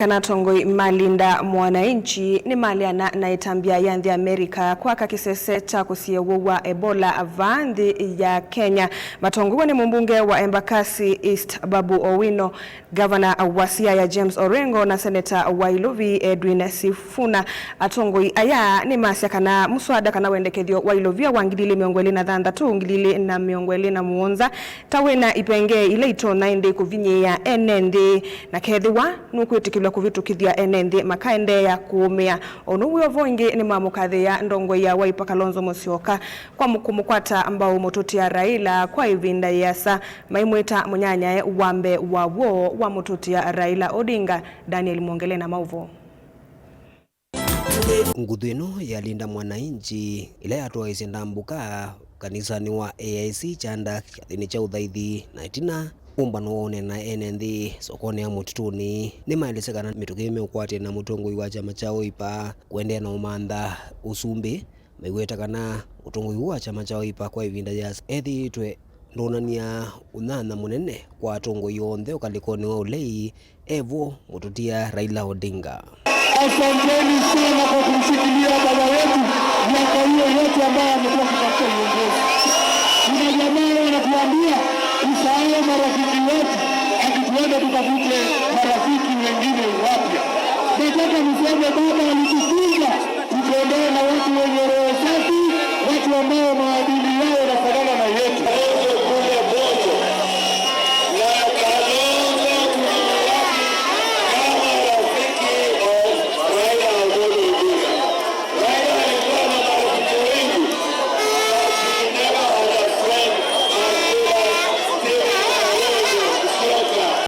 Kana tongoi malinda mwananchi ni maliana na itambia yanthi Amerika kwa kakisese cha kusiyewa Ebola avandhi ya Kenya. Matongoi ni mbunge wa Embakasi East Babu Owino, Governor wa Siaya James Orengo na Senator wa Ilovi Edwin Sifuna. Atongoi aya ni masya kana muswada kana wendekethio wa Ilovia wangilili miongweli na thandatu ngilili na miongweli na muonza tawena ipenge ile itona inde kuvinye ya NND na kethiwa nukwitikilwa kuvitukithia NND makaende ya kuumia onuwe vongi ni mamukathe ya ndongo ya Wiper Kalonzo Musyoka kwa mukumukwata ambao mututia Raila kwa ivinda yasa maimweta munyanya wambe wawo wa mututia Raila Odinga. Daniel Mwongele na mauvo. Nguthu ino yalinda mwananchi ila yatoa isendambuka kanisani wa AIC chanda kiathini cha uthaithi na itina umbano wone na NND sokoni ya mutituni ni maelesekana mitukime ukwate na mutongoi wa chama cha Wiper kuendea na umantha usumbi maiweta kana mutongoi wa chama cha Wiper kwa ivinda yasa ethitwe ndonania unana munene kwa atongoi yonthe ukalikoni wa ulei evo mututia Raila Odinga. Asanteni sana kwa kumshikilia baba wetu miaka hiyo yote ambayo amekuwa katika uongozi. Kuna jamaa wanatuambia tusahau marafiki wetu, akituenda tukafute marafiki wengine wapya. Nataka niseme baba alitufunza tutembee na watu wenye roho safi, watu ambao maadili yao yanafanana na yetu.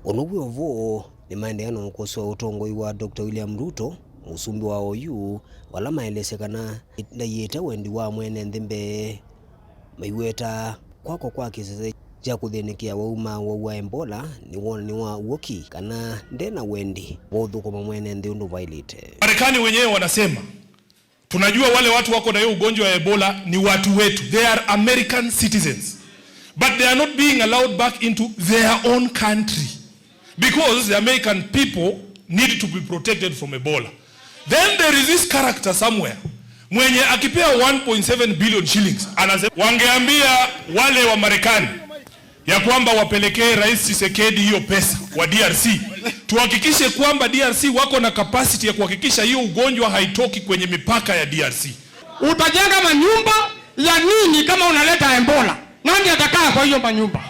Onuwe ovo ni maendeano nkoso utongoi wa Dr. William Ruto musumbi wa OU wala maelesekana ndayeta wendi wa mwene nthimbe maiweta kwako kwa kisese cha kuthenikia wauma wa Ebola ni wa uoki kana ndena wendi wothu kwa mwene nthi undu vailite. Marekani wenyewe wanasema tunajua wale watu wako na hiyo ugonjwa wa Ebola ni watu wetu, they are American citizens, but they are not being allowed back into their own country because the American people need to be protected from Ebola. Then there is this character somewhere mwenye akipea 1.7 billion shillings anasema wangeambia wale wa Marekani ya kwamba wapelekee Rais Tshisekedi hiyo pesa wa DRC, tuhakikishe kwamba DRC wako na capacity ya kuhakikisha hiyo ugonjwa haitoki kwenye mipaka ya DRC. Utajenga manyumba ya nini kama unaleta Ebola? Nani atakaa kwa hiyo manyumba?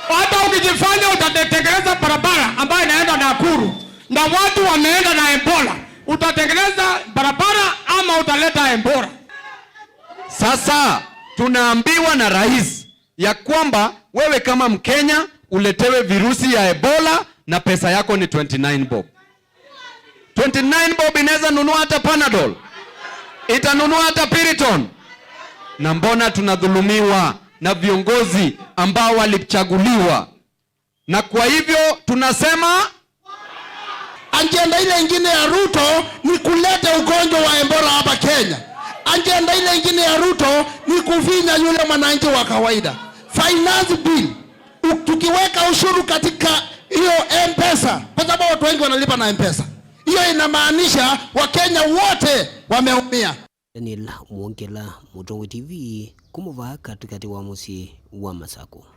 Hata ukijifanya utatengeneza barabara ambayo inaenda Nakuru na watu wameenda na Ebola, utatengeneza barabara ama utaleta Ebola? Sasa tunaambiwa na rais ya kwamba wewe kama Mkenya uletewe virusi ya Ebola na pesa yako ni 29 bob. 29 bob inaweza nunua hata Panadol, itanunua hata Piriton. Na mbona tunadhulumiwa na viongozi ambao walichaguliwa? Na kwa hivyo tunasema ajenda ile ingine ya Ruto ni kuleta ugonjwa wa Ebola hapa Kenya. Ajenda ile ingine ya Ruto ni kufinya yule mwananchi wa kawaida. Finance bill, tukiweka ushuru katika hiyo M-Pesa, kwa sababu watu wengi wanalipa na M-Pesa, hiyo inamaanisha Wakenya wote wameumia. Daniel Mwongele, Mutongoi TV, kumuva katikati wa musi wa Masako.